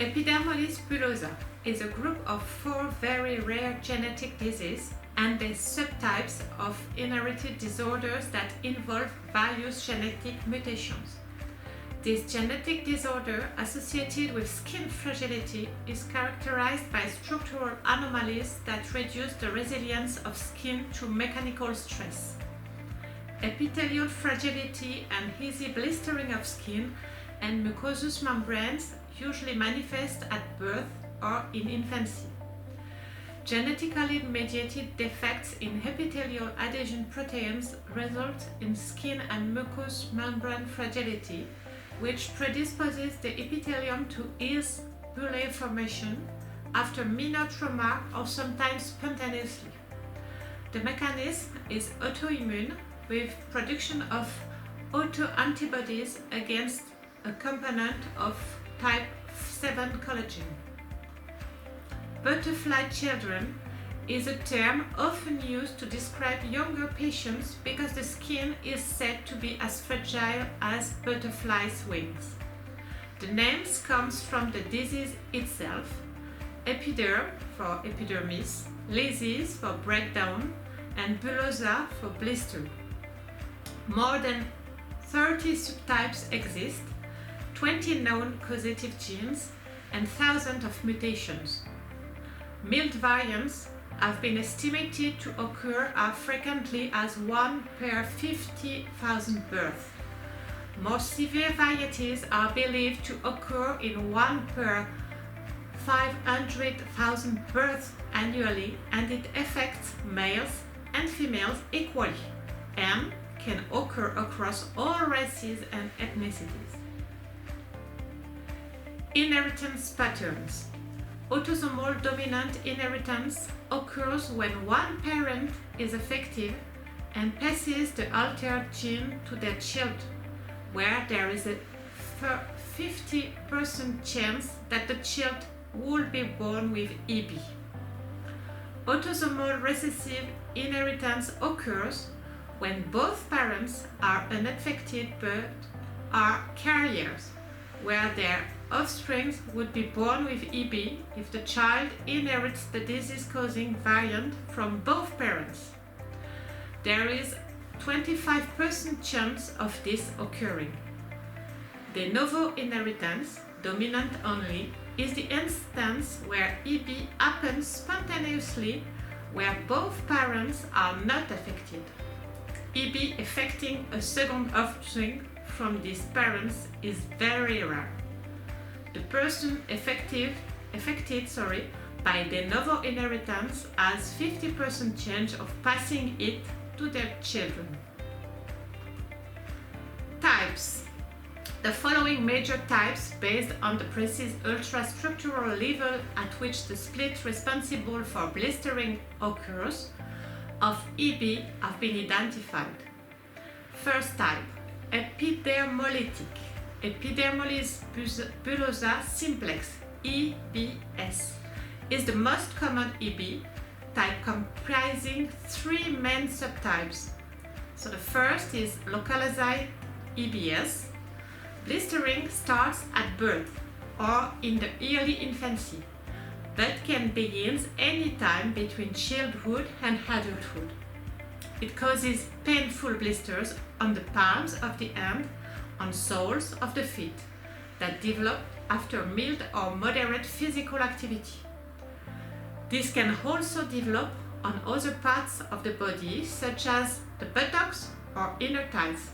Epidermolysis bullosa is a group of 4 very rare genetic diseases and the subtypes of inherited disorders that involve various genetic mutations. This genetic disorder associated with skin fragility is characterized by structural anomalies that reduce the resilience of skin to mechanical stress. Epithelial fragility and easy blistering of skin and mucosous membranes usually manifest at birth or in infancy. Genetically mediated defects in epithelial adhesion proteins result in skin and mucous membrane fragility, which predisposes the epithelium to ease bullae formation after minor trauma or sometimes spontaneously. The mechanism is autoimmune with production of autoantibodies against a component of type 7 collagen. Butterfly children is a term often used to describe younger patients because the skin is said to be as fragile as butterflies' wings. The name comes from the disease itself: epiderm for epidermis, lysis for breakdown, and bullosa for blister. More than 30 subtypes exist, 20 known causative genes, and thousands of mutations. Mild variants have been estimated to occur as frequently as 1 per 50,000 births. More severe varieties are believed to occur in 1 per 500,000 births annually, and it affects males and females equally and can occur across all races and ethnicities. Inheritance patterns. Autosomal dominant inheritance occurs when one parent is affected and passes the altered gene to their child, where there is a 50% chance that the child will be born with EB. Autosomal recessive inheritance occurs when both parents are unaffected but are carriers, where their offspring would be born with EB if the child inherits the disease-causing variant from both parents. There is 25% chance of this occurring. De novo inheritance, dominant only, is the instance where EB happens spontaneously, where both parents are not affected. EB affecting a second offspring from these parents is very rare. The person affected by de novo inheritance has 50% chance of passing it to their children. Types. The following major types, based on the precise ultrastructural level at which the split responsible for blistering occurs, of EB have been identified. First type, epidermolytic. Epidermolysis bullosa simplex, EBS, is the most common EB type, comprising 3 main subtypes. So the first is localized EBS. Blistering starts at birth or in the early infancy, but can begin any time between childhood and adulthood. It causes painful blisters on the palms of the hand, on soles of the feet, that develop after mild or moderate physical activity. This can also develop on other parts of the body, such as the buttocks or inner thighs.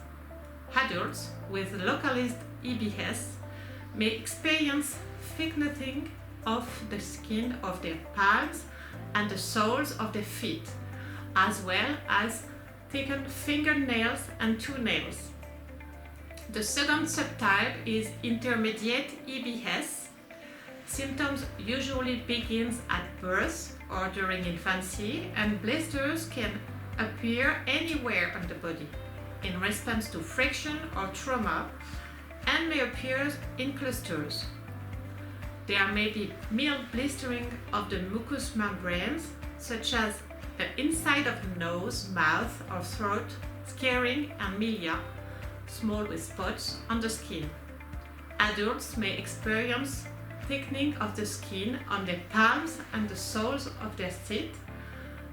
Adults with localized EBS may experience thickening of the skin of their palms and the soles of their feet, as well as thickened fingernails and toenails. The second subtype is intermediate EBS. Symptoms usually begin at birth or during infancy, and blisters can appear anywhere on the body in response to friction or trauma, and may appear in clusters. There may be mild blistering of the mucous membranes, such as the inside of the nose, mouth, or throat, scarring and milia, small with spots on the skin. Adults may experience thickening of the skin on their palms and the soles of their feet,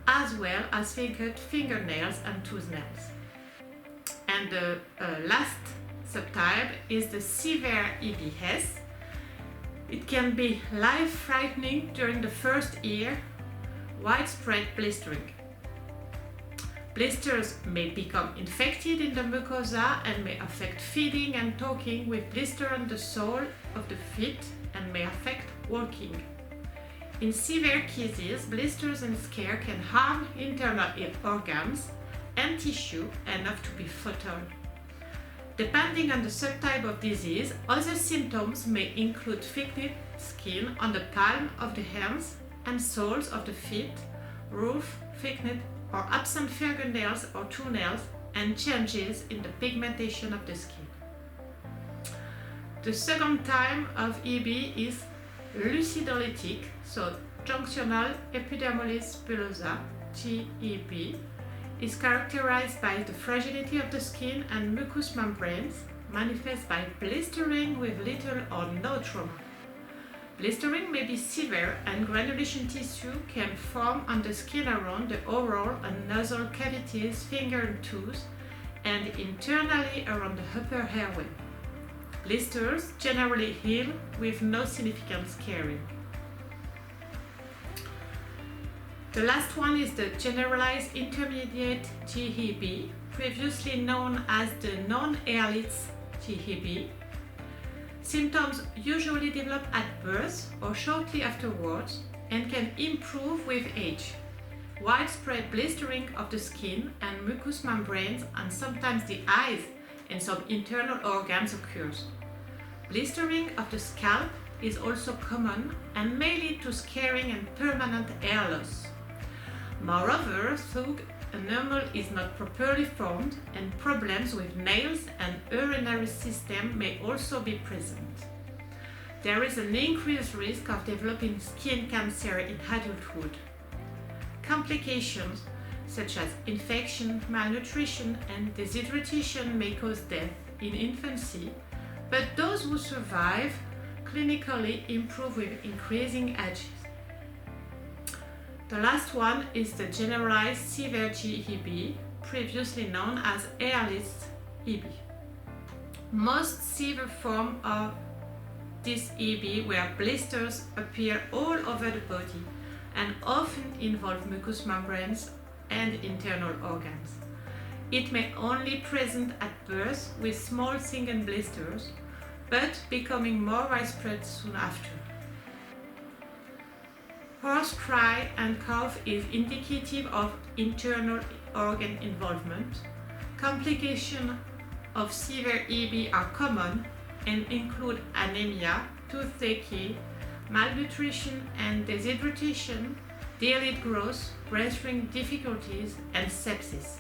as well as fingernails and toenails. And the last subtype is the severe EBS. It can be life-threatening during the first year, widespread blistering. Blisters may become infected in the mucosa and may affect feeding and talking, with blister on the sole of the feet, and may affect walking. In severe cases, blisters and scare can harm internal organs and tissue enough to be fatal. Depending on the subtype of disease, other symptoms may include thickened skin on the palm of the hands and soles of the feet, rough, thickened or absent fingernails or toenails, and changes in the pigmentation of the skin. The second type of EB is lucidolytic, so junctional epidermolysis bullosa, JEB, is characterized by the fragility of the skin and mucous membranes, manifest by blistering with little or no trauma. Blistering may be severe, and granulation tissue can form on the skin around the oral and nasal cavities, finger and toes, and internally around the upper airway. Blisters generally heal with no significant scarring. The last one is the generalized intermediate JEB, previously known as the non-Ehrlich JEB. Symptoms usually develop at birth or shortly afterwards and can improve with age. Widespread blistering of the skin and mucous membranes and sometimes the eyes and some internal organs occurs. Blistering of the scalp is also common and may lead to scarring and permanent hair loss. Moreover, though enamel is not properly formed, and problems with nails and urinary system may also be present. There is an increased risk of developing skin cancer in adulthood. Complications such as infection, malnutrition, and dehydration may cause death in infancy, but those who survive clinically improve with increasing ages. The last one is the generalized severe JEB, previously known as Ehrlich EB. Most severe forms of this EB where blisters appear all over the body and often involve mucous membranes and internal organs. It may only present at birth with small single blisters, but becoming more widespread soon after. Hoarse cry and cough is indicative of internal organ involvement. Complications of severe EB are common and include anemia, toothache, malnutrition and dehydration, delayed growth, breastfeeding difficulties, and sepsis.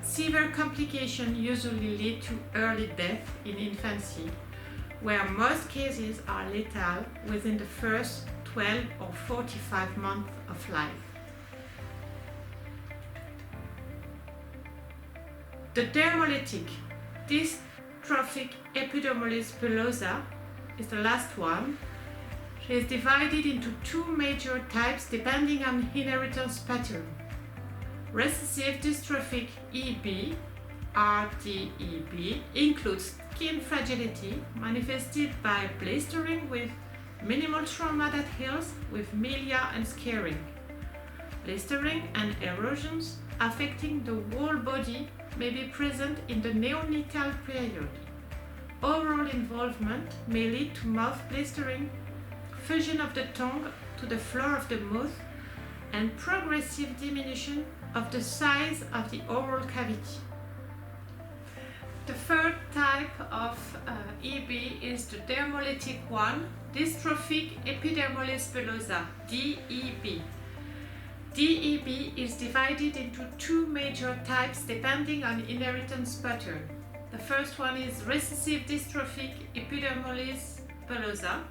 Severe complications usually lead to early death in infancy, where most cases are lethal within the first 12 or 45 months of life. The dermolytic dystrophic epidermolysis bullosa is the last one. It is divided into two major types depending on inheritance pattern. Recessive dystrophic EB, RDEB, includes skin fragility manifested by blistering with minimal trauma that heals with milia and scarring. Blistering and erosions affecting the whole body may be present in the neonatal period. Oral involvement may lead to mouth blistering, fusion of the tongue to the floor of the mouth, and progressive diminution of the size of the oral cavity. The third type of EB is the dermolytic one, dystrophic epidermolysis bullosa, DEB. DEB is divided into two major types depending on inheritance pattern. The first one is recessive dystrophic epidermolysis bullosa,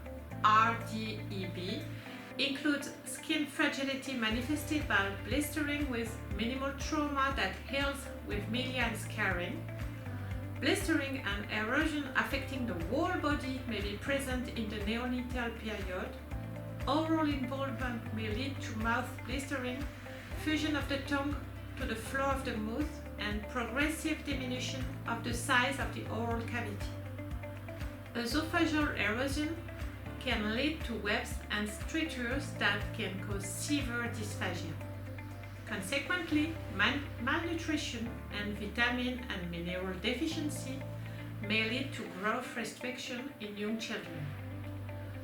RDEB, includes skin fragility manifested by blistering with minimal trauma that heals with milia and scarring. Blistering and erosion affecting the whole body may be present in the neonatal period. Oral involvement may lead to mouth blistering, fusion of the tongue to the floor of the mouth, and progressive diminution of the size of the oral cavity. Esophageal erosion can lead to webs and strictures that can cause severe dysphagia. Consequently, malnutrition and vitamin and mineral deficiency may lead to growth restriction in young children.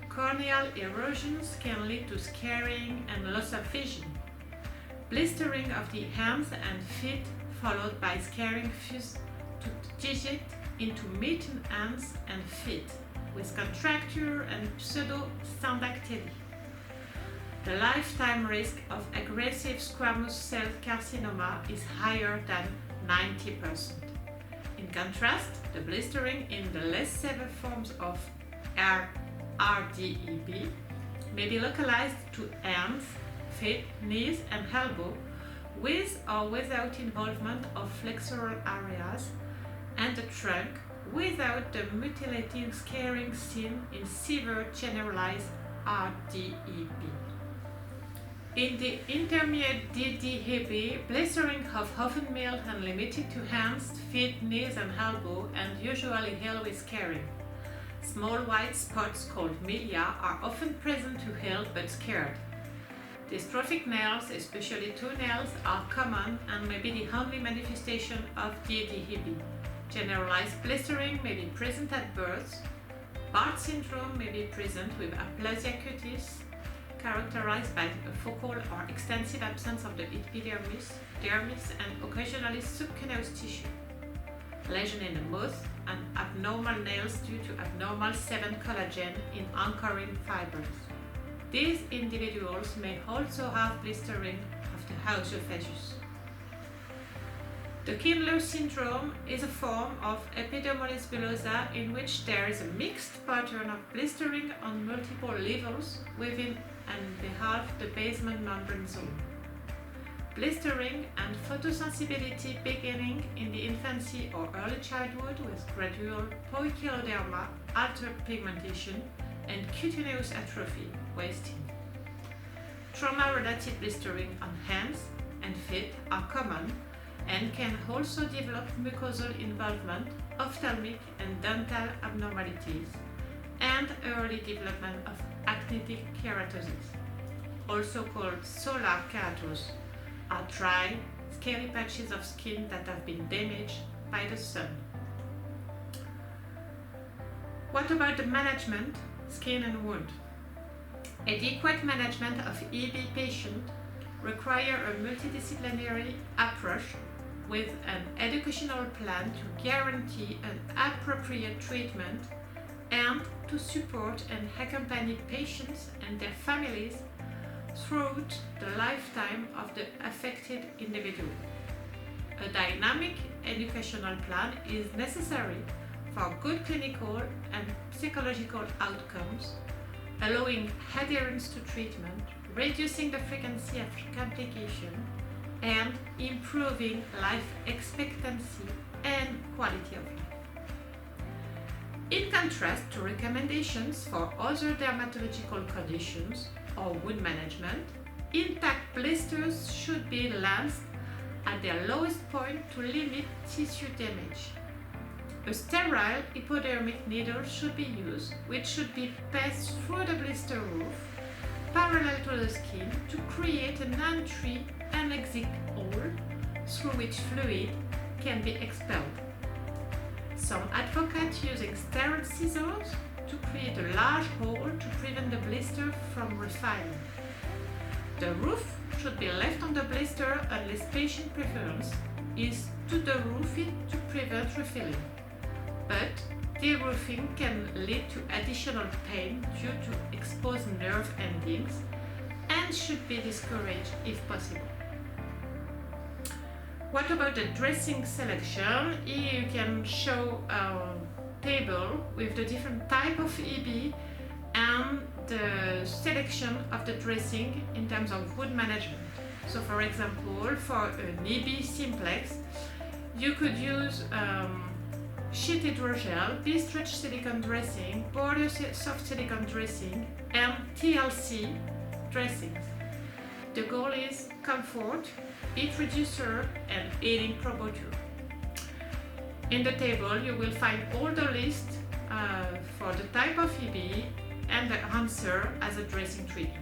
Corneal erosions can lead to scarring and loss of vision. Blistering of the hands and feet followed by scarring fused to digit into mittened hands and feet with contracture and pseudo-syndactyly. The lifetime risk of aggressive squamous cell carcinoma is higher than 90%. In contrast, the blistering in the less severe forms of RDEB may be localized to hands, feet, knees, and elbow, with or without involvement of flexural areas, and the trunk without the mutilating scarring seen in severe generalized RDEB. In the intermediate DDEB, blistering is often mild and limited to hands, feet, knees, and elbow, and usually heal with scarring. Small white spots called milia are often present to heal but scared. Dystrophic nails, especially toenails, are common and may be the only manifestation of DDEB. Generalized blistering may be present at birth. Barth syndrome may be present with aplasia cutis, characterized by a focal or extensive absence of the epidermis, dermis, and occasionally subcutaneous tissue. Lesion in the mouth and abnormal nails due to abnormal 7 collagen in anchoring fibers. These individuals may also have blistering of the esophagus. The Kindler syndrome is a form of Epidermolysis bullosa in which there is a mixed pattern of blistering on multiple levels within and behind the basement membrane zone. Blistering and photosensibility beginning in the infancy or early childhood with gradual poikiloderma, altered pigmentation, and cutaneous atrophy, wasting. Trauma-related blistering on hands and feet are common and can also develop mucosal involvement, ophthalmic and dental abnormalities, and early development of actinic keratosis, also called solar keratosis, are dry, scaly patches of skin that have been damaged by the sun. What about the management, skin and wound? Adequate management of EB patients require a multidisciplinary approach with an educational plan to guarantee an appropriate treatment and to support and accompany patients and their families throughout the lifetime of the affected individual. A dynamic educational plan is necessary for good clinical and psychological outcomes, allowing adherence to treatment, reducing the frequency of complication, and improving life expectancy and quality of life. In contrast to recommendations for other dermatological conditions or wound management, intact blisters should be lanced at their lowest point to limit tissue damage. A sterile hypodermic needle should be used, which should be passed through the blister roof, parallel to the skin, to create an entry and exit hole through which fluid can be expelled. Some advocate using sterile scissors to create a large hole to prevent the blister from refiling. The roof should be left on the blister unless patient preference is to deroof it to prevent refilling. But deroofing can lead to additional pain due to exposed nerve endings and should be discouraged if possible. What about the dressing selection? Here you can show a table with the different type of EB and the selection of the dressing in terms of wound management. So for example, for an EB simplex, you could use sheet hydrogel, B-stretch silicone dressing, border soft silicone dressing, and TLC dressings. The goal is comfort, heat reducer, and healing promoter. In the table, you will find all the list for the type of EB and the answer as a dressing treatment.